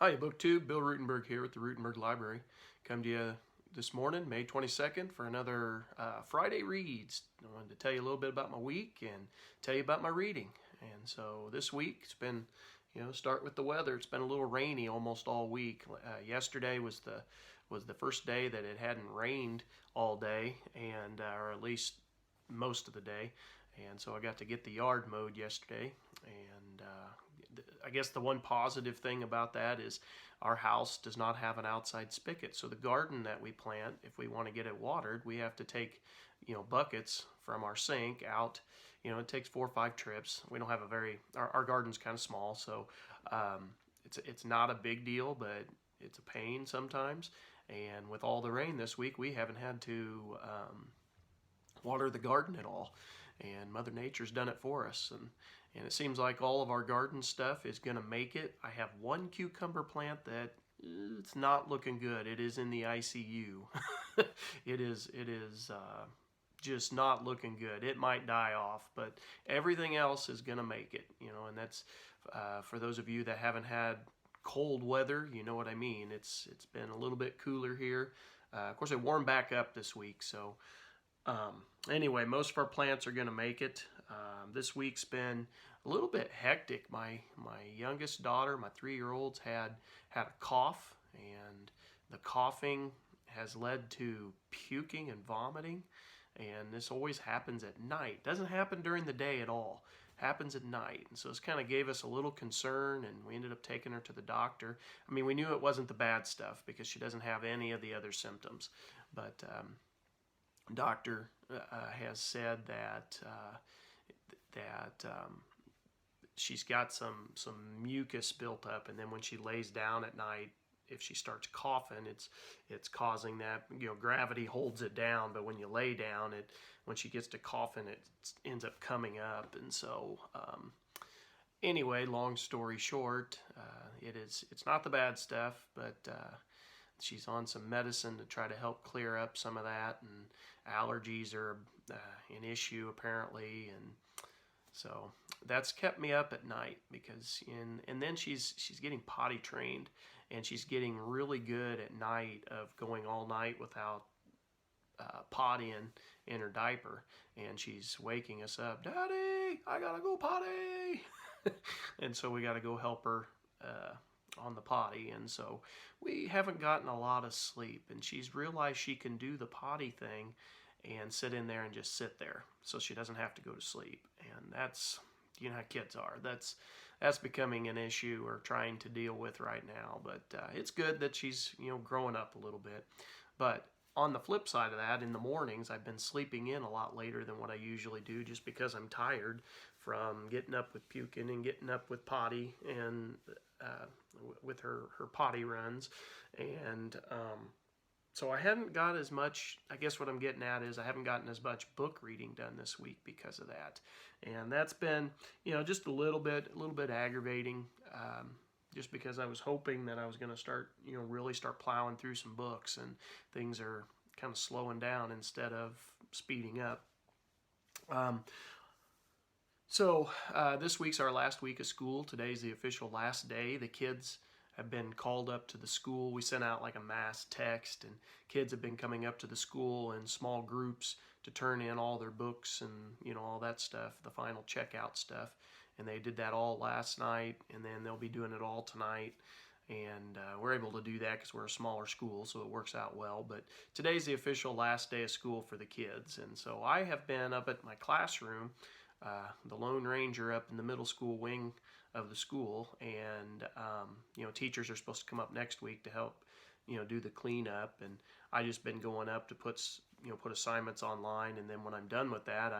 Hi, BookTube. Bill Ruttenberg here with the Ruttenberg Library. Come to you this morning, May 22nd, for another Friday Reads. I wanted to tell you a little bit about my week and tell you about my reading. And so this week, it's been, start with the weather. It's been a little rainy almost all week. Yesterday was the first day that it hadn't rained all day, and or at least most of the day. And so I got to get the yard mowed yesterday, and I guess the one positive thing about that is our house does not have an outside spigot. So the garden that we plant, if we want to get it watered, we have to take, buckets from our sink out. It takes 4 or 5 trips. We don't have our garden's kind of small, so it's not a big deal, but it's a pain sometimes. And with all the rain this week, we haven't had to water the garden at all. And Mother Nature's done it for us. And it seems like all of our garden stuff is going to make it. I have one cucumber plant that it's not looking good. It is in the ICU. It is just not looking good. It might die off, but everything else is going to make it. And that's for those of you that haven't had cold weather, you know what I mean. It's been a little bit cooler here. Of course, it warmed back up this week, so anyway, most of our plants are going to make it. This week's been a little bit hectic. My youngest daughter, my 3-year-old's had a cough, and the coughing has led to puking and vomiting. And this always happens at night. Doesn't happen during the day at all. Happens at night. And so this kind of gave us a little concern, and we ended up taking her to the doctor. I mean, we knew it wasn't the bad stuff because she doesn't have any of the other symptoms, but doctor has said that she's got some mucus built up, and then when she lays down at night, if she starts coughing, it's causing that. Gravity holds it down, but when you lay down, when she gets to coughing, it ends up coming up. And so anyway, long story short, it's not the bad stuff, but she's on some medicine to try to help clear up some of that, and allergies are an issue apparently, and so that's kept me up at night because and then she's getting potty trained, and she's getting really good at night of going all night without pottying in her diaper, and she's waking us up, "Daddy, I gotta go potty." And so we got to go help her on the potty, and so we haven't gotten a lot of sleep, and she's realized she can do the potty thing and sit in there and just sit there so she doesn't have to go to sleep. And that's, how kids are. That's becoming an issue we're trying to deal with right now, but it's good that she's growing up a little bit. But on the flip side of that, in the mornings I've been sleeping in a lot later than what I usually do, just because I'm tired from getting up with puking and getting up with potty and with her potty runs. And so I haven't got as much. I guess what I'm getting at is I haven't gotten as much book reading done this week because of that, and that's been just a little bit aggravating. Just because I was hoping that I was going to start really start plowing through some books, and things are kind of slowing down instead of speeding up. So this week's our last week of school. Today's the official last day. The kids have been called up to the school. We sent out like a mass text, and kids have been coming up to the school in small groups to turn in all their books and all that stuff, the final checkout stuff. And they did that all last night, and then they'll be doing it all tonight. And we're able to do that because we're a smaller school, so it works out well. But today's the official last day of school for the kids, and so I have been up at my classroom, the Lone Ranger, up in the middle school wing of the school, and teachers are supposed to come up next week to help do the cleanup, and I just been going up to put assignments online, and then when I'm done with that,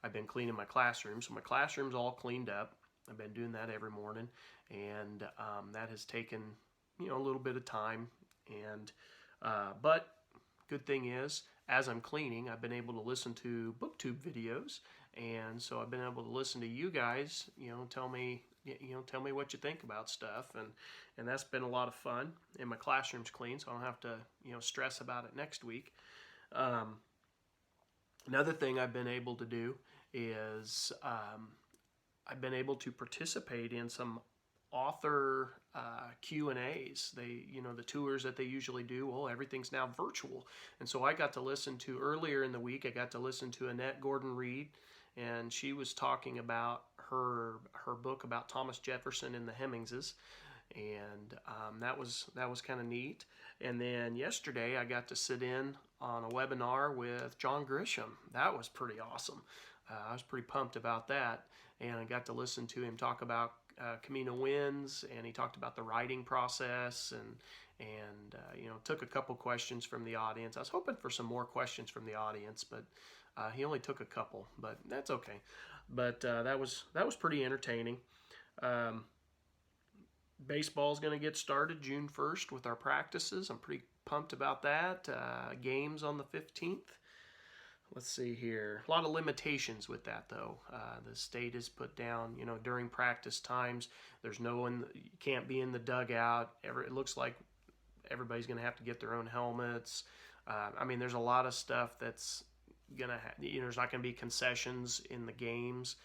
I've been cleaning my classroom. So my classroom's all cleaned up. I've been doing that every morning, and that has taken a little bit of time, and but good thing is, as I'm cleaning, I've been able to listen to BookTube videos, and so I've been able to listen to you guys tell me what you think about stuff, and that's been a lot of fun. And my classroom's clean, so I don't have to stress about it next week. Another thing I've been able to do is I've been able to participate in some author Q&As. They, the tours that they usually do, well, everything's now virtual. And so I got to listen to, earlier in the week, I got to listen to Annette Gordon-Reed, and she was talking about her book about Thomas Jefferson and the Hemmingses. And that was kind of neat. And then yesterday I got to sit in on a webinar with John Grisham. That was pretty awesome. I was pretty pumped about that, and I got to listen to him talk about Camino Winds, and he talked about the writing process, and took a couple questions from the audience. I was hoping for some more questions from the audience, but he only took a couple, but that's okay. But that was pretty entertaining. Baseball's going to get started June 1st with our practices. I'm pretty pumped about that. Games on the 15th. Let's see here. A lot of limitations with that, though. The state has put down, during practice times, there's no one, you can't be in the dugout. It looks like everybody's going to have to get their own helmets. There's a lot of stuff that's going to, there's not going to be concessions in the games.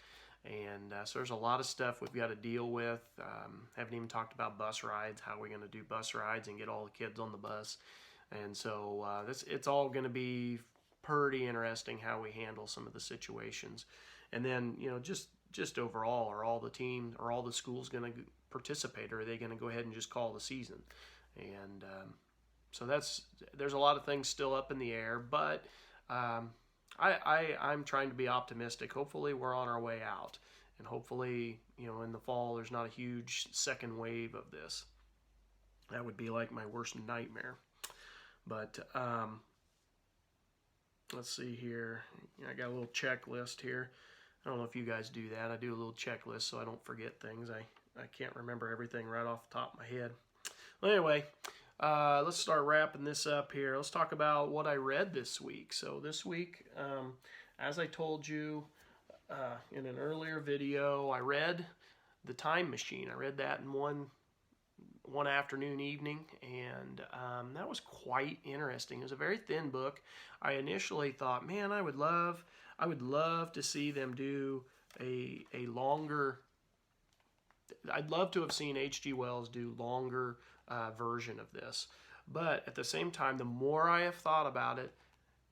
And so there's a lot of stuff we've got to deal with. Haven't even talked about bus rides, how we're going to do bus rides and get all the kids on the bus. And so it's all going to be pretty interesting how we handle some of the situations. And then, just overall, are all the team or all the schools going to participate, or are they going to go ahead and just call the season? And so there's a lot of things still up in the air, but I'm trying to be optimistic. Hopefully we're on our way out, and hopefully, in the fall there's not a huge second wave of this. That would be like my worst nightmare. But let's see here. I got a little checklist here. I don't know if you guys do that. I do a little checklist so I don't forget things. I can't remember everything right off the top of my head. Well, anyway, let's start wrapping this up here. Let's talk about what I read this week. So this week, as I told you in an earlier video, I read The Time Machine. I read that in one afternoon, evening, and that was quite interesting. It was a very thin book. I initially thought, man, I would love to see them do a longer. I'd love to have seen H.G. Wells do longer version of this. But at the same time, the more I have thought about it,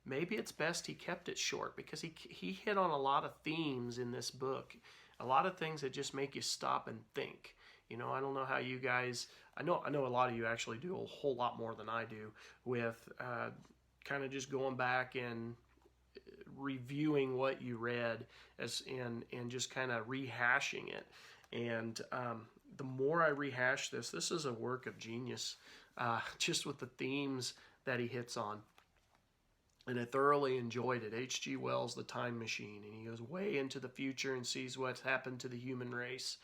maybe it's best he kept it short, because he hit on a lot of themes in this book, a lot of things that just make you stop and think. I don't know how you guys, I know a lot of you actually do a whole lot more than I do with kind of just going back and reviewing what you read and just kind of rehashing it. And the more I rehash this is a work of genius, just with the themes that he hits on. And I thoroughly enjoyed it. H.G. Wells' The Time Machine, and he goes way into the future and sees what's happened to the human race.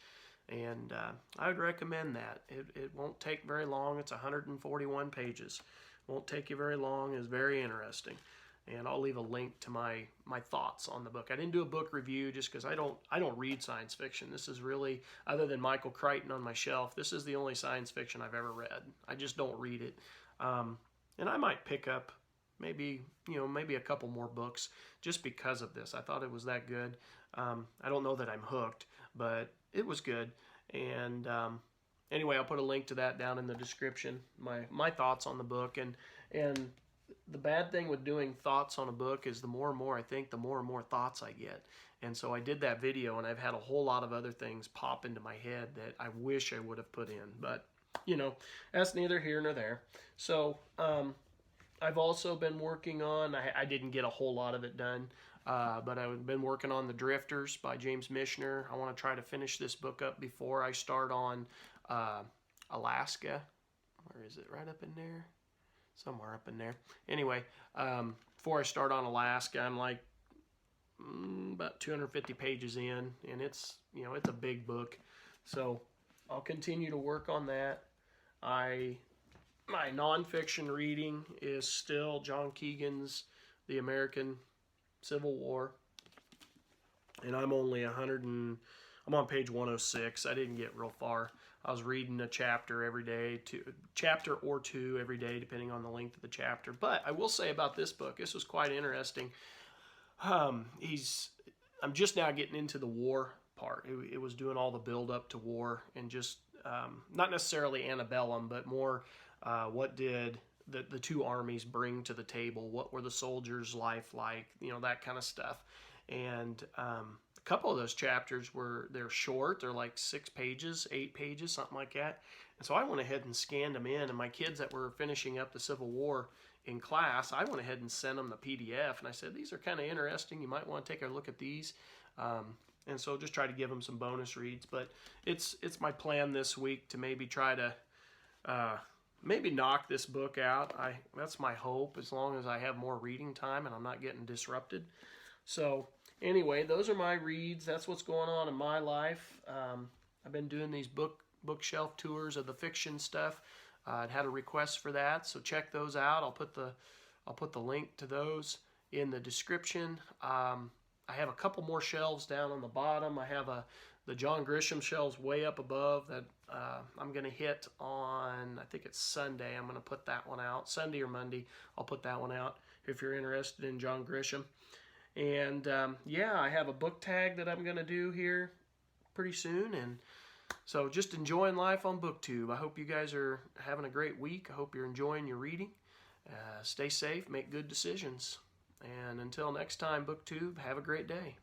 And I would recommend that. It won't take very long. It's 141 pages. Won't take you very long. It's very interesting. And I'll leave a link to my thoughts on the book. I didn't do a book review just because I don't read science fiction. This is really, other than Michael Crichton on my shelf, this is the only science fiction I've ever read. I just don't read it. And I might pick up maybe a couple more books just because of this. I thought it was that good. I don't know that I'm hooked, but it was good. And anyway, I'll put a link to that down in the description, my thoughts on the book. And the bad thing with doing thoughts on a book is the more and more I think, the more and more thoughts I get. And so I did that video, and I've had a whole lot of other things pop into my head that I wish I would have put in. But, that's neither here nor there. So I've also been working on, I didn't get a whole lot of it done, but I've been working on The Drifters by James Michener. I want to try to finish this book up before I start on Alaska. Where is it? Right up in there? Somewhere up in there. Anyway, before I start on Alaska, I'm like about 250 pages in, and it's a big book. So I'll continue to work on that. My nonfiction reading is still John Keegan's The American Civil War, and I'm only I'm on page 106. I didn't get real far. I was reading a chapter every day, chapter or two every day, depending on the length of the chapter. But I will say about this book, this was quite interesting. I'm just now getting into the war part. It was doing all the build up to war, and just not necessarily antebellum, but more what did the two armies bring to the table? What were the soldiers' life like? That kind of stuff. And a couple of those chapters they're short. They're like 6 pages, 8 pages, something like that. And so I went ahead and scanned them in. And my kids that were finishing up the Civil War in class, I went ahead and sent them the PDF. And I said, these are kind of interesting. You might want to take a look at these. And so just try to give them some bonus reads. But it's my plan this week to maybe try to maybe knock this book out. That's my hope, as long as I have more reading time and I'm not getting disrupted. So anyway, those are my reads. That's what's going on in my life. I've been doing these bookshelf tours of the fiction stuff. I'd had a request for that, so check those out. I'll put the link to those in the description. I have a couple more shelves down on the bottom. I have the John Grisham shelves way up above that I'm going to hit on, I think it's Sunday. I'm going to put that one out. Sunday or Monday, I'll put that one out if you're interested in John Grisham. And yeah, I have a book tag that I'm going to do here pretty soon. And so just enjoying life on BookTube. I hope you guys are having a great week. I hope you're enjoying your reading. Stay safe, make good decisions. And until next time, BookTube, have a great day.